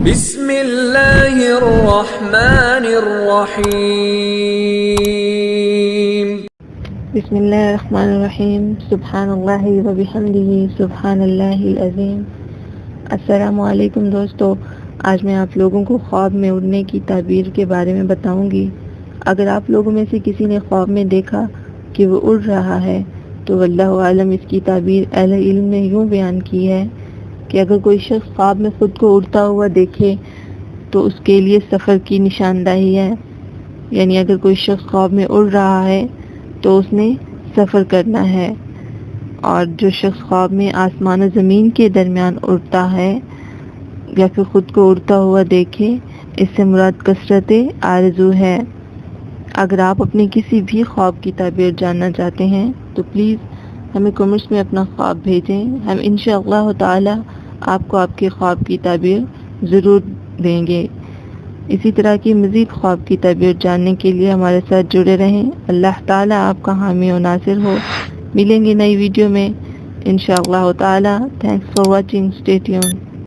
بسم اللہ الرحمن الرحیم۔ بسم اللہ الرحمن الرحیم۔ سبحان اللہ و بحمدہ سبحان اللہ العظیم۔ السلام علیکم دوستو، آج میں آپ لوگوں کو خواب میں اڑنے کی تعبیر کے بارے میں بتاؤں گی۔ اگر آپ لوگوں میں سے کسی نے خواب میں دیکھا کہ وہ اڑ رہا ہے تو واللہ عالم اس کی تعبیر اہل علم نے یوں بیان کی ہے کہ اگر کوئی شخص خواب میں خود کو اڑتا ہوا دیکھے تو اس کے لیے سفر کی نشاندہی ہے، یعنی اگر کوئی شخص خواب میں اڑ رہا ہے تو اس نے سفر کرنا ہے۔ اور جو شخص خواب میں آسمان و زمین کے درمیان اڑتا ہے یا پھر خود کو اڑتا ہوا دیکھے، اس سے مراد کثرت آرزو ہے۔ اگر آپ اپنے کسی بھی خواب کی تعبیر جاننا چاہتے ہیں تو پلیز ہمیں کمنٹس میں اپنا خواب بھیجیں، ہم انشاءاللہ تعالی آپ کو آپ کے خواب کی تعبیر ضرور دیں گے۔ اسی طرح کی مزید خواب کی تعبیر جاننے کے لیے ہمارے ساتھ جڑے رہیں۔ اللہ تعالیٰ آپ کا حامی و ناصر ہو۔ ملیں گے نئی ویڈیو میں انشاءاللہ تعالیٰ۔ Thanks for watching, stay tune.